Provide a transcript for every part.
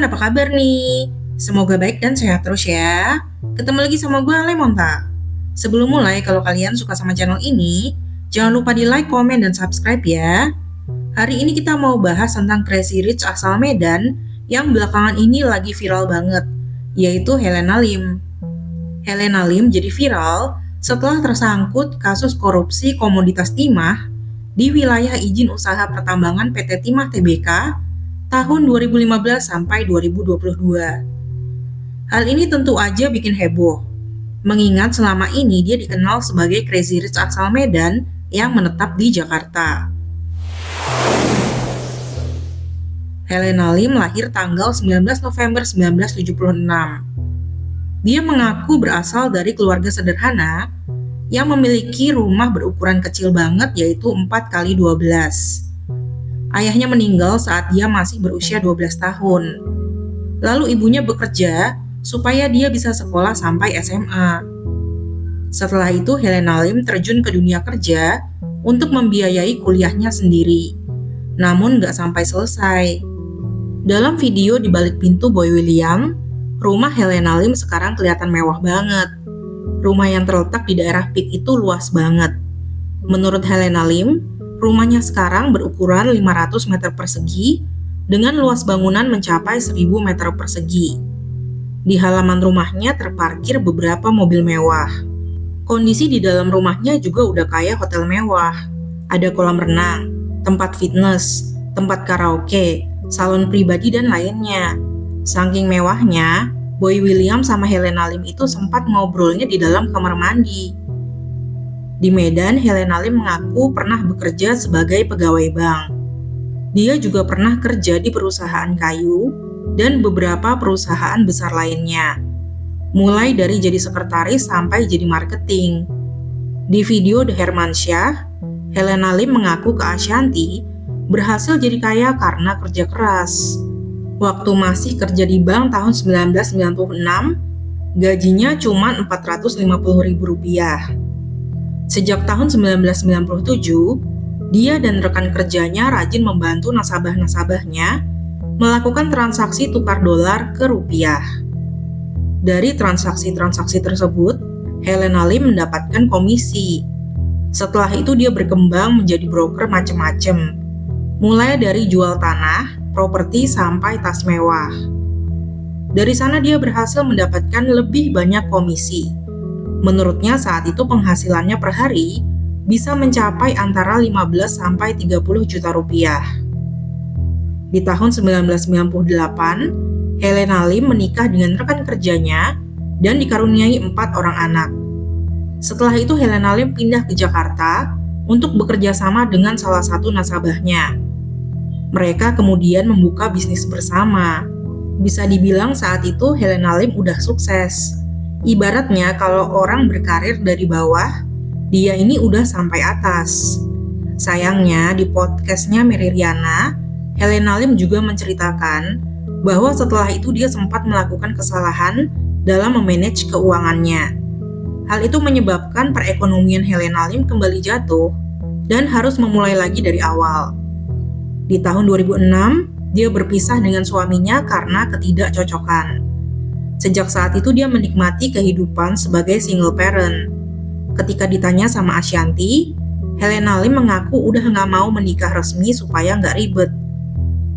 teman-teman, apa kabar nih? Semoga baik dan sehat terus ya. Ketemu lagi sama gue, Lemonta. Sebelum mulai, kalau kalian suka sama channel ini, jangan lupa di like, komen, dan subscribe ya. Hari ini kita mau bahas tentang Crazy Rich asal Medan yang belakangan ini lagi viral banget, yaitu Helena Lim. Helena Lim jadi viral setelah tersangkut kasus korupsi komoditas timah di wilayah izin usaha pertambangan PT Timah Tbk tahun 2015 sampai 2022. Hal ini tentu aja bikin heboh, mengingat selama ini dia dikenal sebagai Crazy Rich asal Medan yang menetap di Jakarta. Helena Lim lahir tanggal 19 November 1976. Dia mengaku berasal dari keluarga sederhana yang memiliki rumah berukuran kecil banget, yaitu 4x12. Ayahnya meninggal saat dia masih berusia 12 tahun. Lalu ibunya bekerja supaya dia bisa sekolah sampai SMA. Setelah itu Helena Lim terjun ke dunia kerja untuk membiayai kuliahnya sendiri. Namun gak sampai selesai. Dalam video di balik pintu Boy William, rumah Helena Lim sekarang kelihatan mewah banget. Rumah yang terletak di daerah Pik itu luas banget. Menurut Helena Lim, rumahnya sekarang berukuran 500 meter persegi dengan luas bangunan mencapai 1000 meter persegi. Di halaman rumahnya terparkir beberapa mobil mewah. Kondisi di dalam rumahnya juga udah kayak hotel mewah. Ada kolam renang, tempat fitness, tempat karaoke, salon pribadi, dan lainnya. Saking mewahnya, Boy William sama Helena Lim itu sempat ngobrolnya di dalam kamar mandi. Di Medan, Helena Lim mengaku pernah bekerja sebagai pegawai bank. Dia juga pernah kerja di perusahaan kayu dan beberapa perusahaan besar lainnya, mulai dari jadi sekretaris sampai jadi marketing. Di video The Hermansyah, Helena Lim mengaku ke Ashanti berhasil jadi kaya karena kerja keras. Waktu masih kerja di bank tahun 1996, gajinya cuma Rp450.000. Sejak tahun 1997, dia dan rekan kerjanya rajin membantu nasabah-nasabahnya melakukan transaksi tukar dolar ke rupiah. Dari transaksi-transaksi tersebut, Helena Lim mendapatkan komisi. Setelah itu dia berkembang menjadi broker macam-macam, mulai dari jual tanah, properti, sampai tas mewah. Dari sana dia berhasil mendapatkan lebih banyak komisi. Menurutnya saat itu penghasilannya per hari bisa mencapai antara 15 sampai 30 juta rupiah. Di tahun 1998, Helena Lim menikah dengan rekan kerjanya dan dikaruniai 4 orang anak. Setelah itu Helena Lim pindah ke Jakarta untuk bekerja sama dengan salah satu nasabahnya. Mereka kemudian membuka bisnis bersama. Bisa dibilang saat itu Helena Lim udah sukses. Ibaratnya kalau orang berkarir dari bawah, dia ini udah sampai atas. Sayangnya di podcastnya Mary Riana, Helena Lim juga menceritakan bahwa setelah itu dia sempat melakukan kesalahan dalam memanage keuangannya. Hal itu menyebabkan perekonomian Helena Lim kembali jatuh dan harus memulai lagi dari awal. Di tahun 2006, dia berpisah dengan suaminya karena ketidakcocokan. Sejak saat itu dia menikmati kehidupan sebagai single parent. Ketika ditanya sama Ashanti, Helena Lim mengaku udah nggak mau menikah resmi supaya nggak ribet.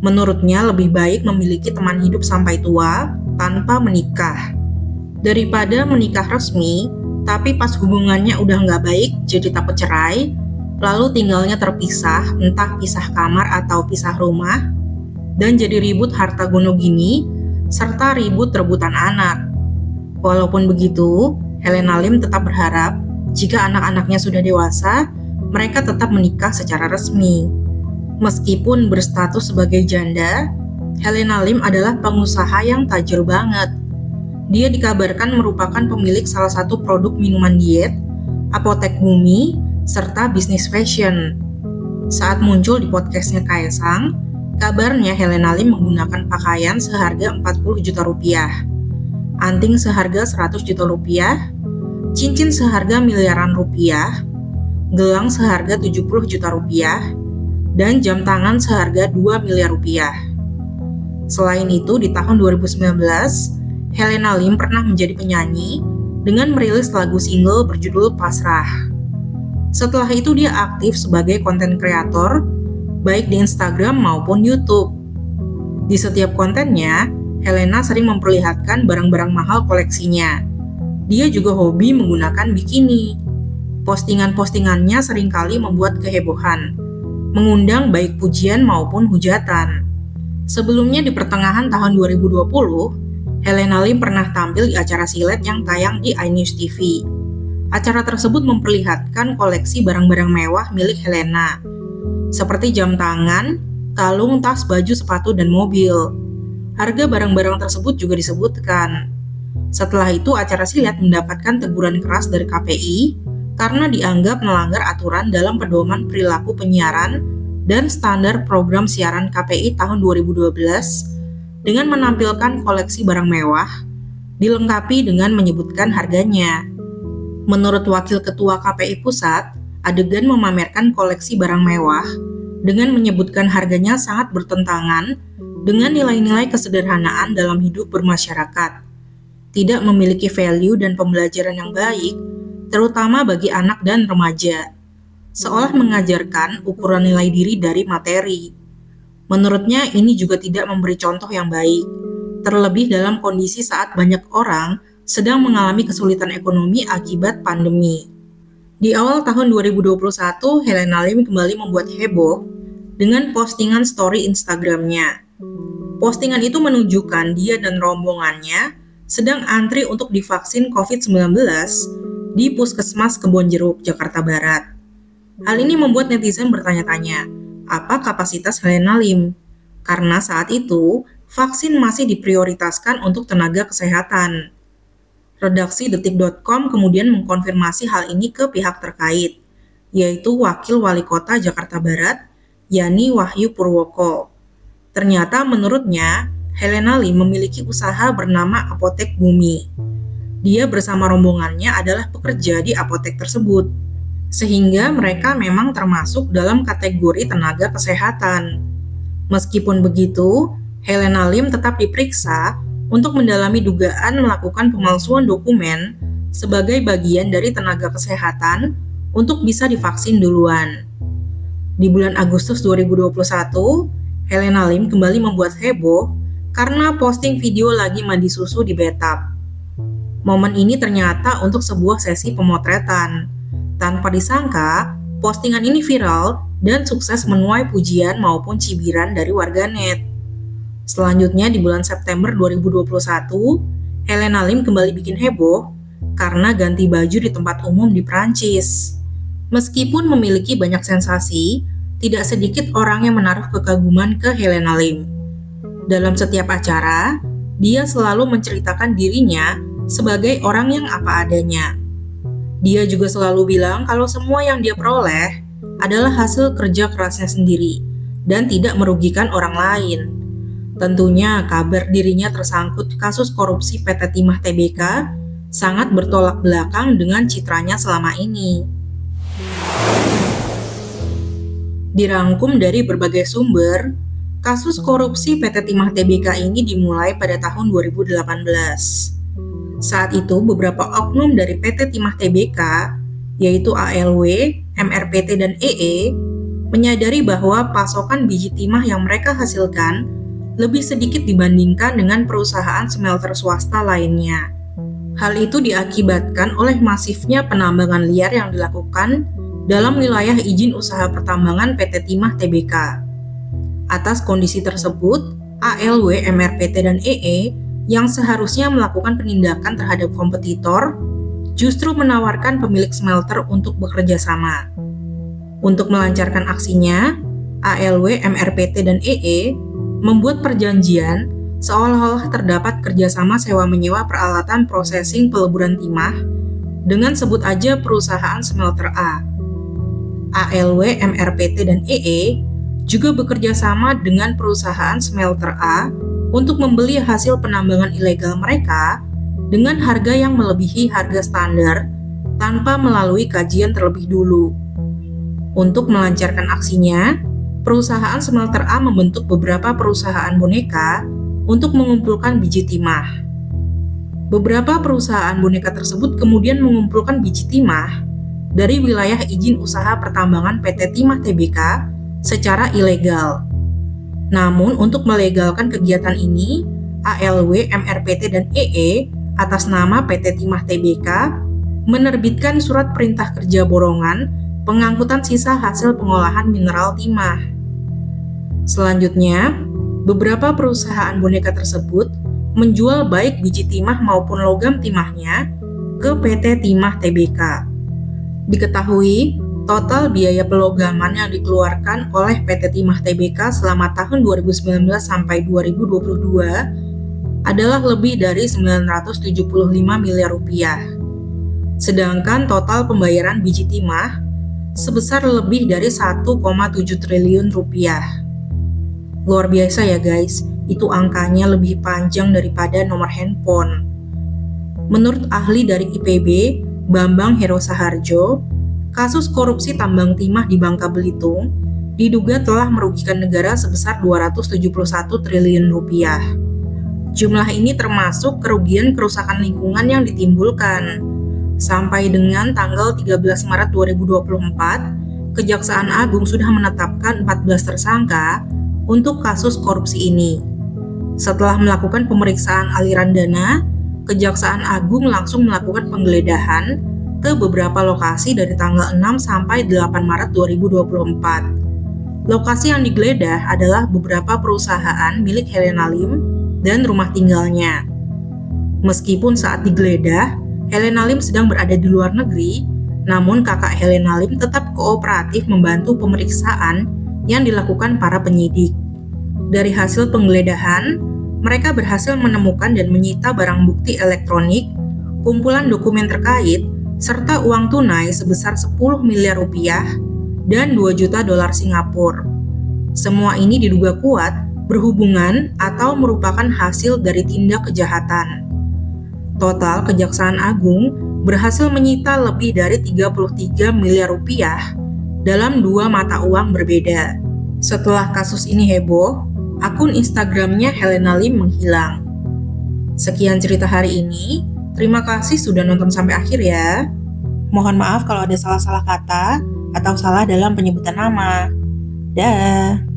Menurutnya lebih baik memiliki teman hidup sampai tua tanpa menikah, daripada menikah resmi, tapi pas hubungannya udah nggak baik jadi takut cerai, lalu tinggalnya terpisah, entah pisah kamar atau pisah rumah, dan jadi ribut harta gono gini, serta ribut rebutan anak. Walaupun begitu, Helena Lim tetap berharap jika anak-anaknya sudah dewasa, mereka tetap menikah secara resmi. Meskipun berstatus sebagai janda, Helena Lim adalah pengusaha yang tajir banget. Dia dikabarkan merupakan pemilik salah satu produk minuman diet, apotek Bumi, serta bisnis fashion. Saat muncul di podcastnya Kaesang, kabarnya Helena Lim menggunakan pakaian seharga 40 juta rupiah, anting seharga 100 juta rupiah, cincin seharga miliaran rupiah, gelang seharga 70 juta rupiah, dan jam tangan seharga 2 miliar rupiah. Selain itu, di tahun 2019, Helena Lim pernah menjadi penyanyi dengan merilis lagu single berjudul Pasrah. Setelah itu dia aktif sebagai konten kreator, baik di Instagram maupun YouTube. Di setiap kontennya, Helena sering memperlihatkan barang-barang mahal koleksinya. Dia juga hobi menggunakan bikini. Postingan-postingannya seringkali membuat kehebohan, mengundang baik pujian maupun hujatan. Sebelumnya di pertengahan tahun 2020, Helena Lim pernah tampil di acara silet yang tayang di iNews TV. Acara tersebut memperlihatkan koleksi barang-barang mewah milik Helena, seperti jam tangan, kalung, tas, baju, sepatu, dan mobil. Harga barang-barang tersebut juga disebutkan. Setelah itu, acara silet mendapatkan teguran keras dari KPI karena dianggap melanggar aturan dalam Pedoman Perilaku Penyiaran dan Standar Program Siaran KPI tahun 2012 dengan menampilkan koleksi barang mewah, dilengkapi dengan menyebutkan harganya. Menurut Wakil Ketua KPI Pusat, adegan memamerkan koleksi barang mewah dengan menyebutkan harganya sangat bertentangan dengan nilai-nilai kesederhanaan dalam hidup bermasyarakat, tidak memiliki value dan pembelajaran yang baik, terutama bagi anak dan remaja, seolah mengajarkan ukuran nilai diri dari materi. Menurutnya ini juga tidak memberi contoh yang baik, terlebih dalam kondisi saat banyak orang sedang mengalami kesulitan ekonomi akibat pandemi. Di awal tahun 2021, Helena Lim kembali membuat heboh dengan postingan story Instagramnya. Postingan itu menunjukkan dia dan rombongannya sedang antri untuk divaksin COVID-19 di Puskesmas Kebonjeruk, Jakarta Barat. Hal ini membuat netizen bertanya-tanya, apa kapasitas Helena Lim? Karena saat itu, vaksin masih diprioritaskan untuk tenaga kesehatan. Redaksi Detik.com kemudian mengkonfirmasi hal ini ke pihak terkait, yaitu Wakil Wali Kota Jakarta Barat, Yani Wahyu Purwoko. Ternyata menurutnya, Helena Lim memiliki usaha bernama Apotek Bumi. Dia bersama rombongannya adalah pekerja di apotek tersebut, sehingga mereka memang termasuk dalam kategori tenaga kesehatan. Meskipun begitu, Helena Lim tetap diperiksa untuk mendalami dugaan melakukan pemalsuan dokumen sebagai bagian dari tenaga kesehatan untuk bisa divaksin duluan. Di bulan Agustus 2021, Helena Lim kembali membuat heboh karena posting video lagi mandi susu di bathtub. Momen ini ternyata untuk sebuah sesi pemotretan. Tanpa disangka, postingan ini viral dan sukses menuai pujian maupun cibiran dari warganet. Selanjutnya di bulan September 2021, Helena Lim kembali bikin heboh karena ganti baju di tempat umum di Prancis. Meskipun memiliki banyak sensasi, tidak sedikit orang yang menaruh kekaguman ke Helena Lim. Dalam setiap acara, dia selalu menceritakan dirinya sebagai orang yang apa adanya. Dia juga selalu bilang kalau semua yang dia peroleh adalah hasil kerja kerasnya sendiri dan tidak merugikan orang lain. Tentunya kabar dirinya tersangkut kasus korupsi PT Timah Tbk sangat bertolak belakang dengan citranya selama ini. Dirangkum dari berbagai sumber, kasus korupsi PT Timah Tbk ini dimulai pada tahun 2018. Saat itu beberapa oknum dari PT Timah Tbk, yaitu ALW, MRPT, dan EE, menyadari bahwa pasokan biji timah yang mereka hasilkan lebih sedikit dibandingkan dengan perusahaan smelter swasta lainnya. Hal itu diakibatkan oleh masifnya penambangan liar yang dilakukan dalam wilayah izin usaha pertambangan PT Timah Tbk. Atas kondisi tersebut, ALW, MRPT, dan EE yang seharusnya melakukan penindakan terhadap kompetitor justru menawarkan pemilik smelter untuk bekerja sama. Untuk melancarkan aksinya, ALW, MRPT, dan EE membuat perjanjian seolah-olah terdapat kerjasama sewa-menyewa peralatan processing peleburan timah dengan sebut aja perusahaan smelter A. ALW, MRPT, dan EE juga bekerja sama dengan perusahaan smelter A untuk membeli hasil penambangan ilegal mereka dengan harga yang melebihi harga standar tanpa melalui kajian terlebih dulu. Untuk melancarkan aksinya, Perusahaan smelter A membentuk beberapa perusahaan boneka untuk mengumpulkan biji timah. Beberapa perusahaan boneka tersebut kemudian mengumpulkan biji timah dari wilayah izin usaha pertambangan PT Timah Tbk secara ilegal. Namun, untuk melegalkan kegiatan ini, ALW, MRPT, dan EE atas nama PT Timah Tbk menerbitkan surat perintah kerja borongan pengangkutan sisa hasil pengolahan mineral timah. Selanjutnya, beberapa perusahaan boneka tersebut menjual baik biji timah maupun logam timahnya ke PT Timah Tbk. Diketahui, total biaya pelogaman yang dikeluarkan oleh PT Timah Tbk selama tahun 2019 sampai 2022 adalah lebih dari 975 miliar rupiah. Sedangkan total pembayaran biji timah sebesar lebih dari 1,7 triliun rupiah. Luar biasa ya guys, itu angkanya lebih panjang daripada nomor handphone. Menurut ahli dari IPB, Bambang Hero Saharjo, kasus korupsi tambang timah di Bangka Belitung diduga telah merugikan negara sebesar 271 triliun rupiah. Jumlah ini termasuk kerugian kerusakan lingkungan yang ditimbulkan. Sampai dengan tanggal 13 Maret 2024, Kejaksaan Agung sudah menetapkan 14 tersangka untuk kasus korupsi ini. Setelah melakukan pemeriksaan aliran dana, Kejaksaan Agung langsung melakukan penggeledahan ke beberapa lokasi dari tanggal 6 sampai 8 Maret 2024. Lokasi yang digeledah adalah beberapa perusahaan milik Helena Lim dan rumah tinggalnya. Meskipun saat digeledah, Helena Lim sedang berada di luar negeri, namun kakak Helena Lim tetap kooperatif membantu pemeriksaan yang dilakukan para penyidik. Dari hasil penggeledahan, mereka berhasil menemukan dan menyita barang bukti elektronik, kumpulan dokumen terkait, serta uang tunai sebesar 10 miliar rupiah dan 2 juta dolar Singapura. Semua ini diduga kuat berhubungan atau merupakan hasil dari tindak kejahatan. Total Kejaksaan Agung berhasil menyita lebih dari 33 miliar rupiah dalam 2 mata uang berbeda. Setelah kasus ini heboh, akun Instagramnya Helena Lim menghilang. Sekian cerita hari ini. Terima kasih sudah nonton sampai akhir ya. Mohon maaf kalau ada salah-salah kata atau salah dalam penyebutan nama. Dah.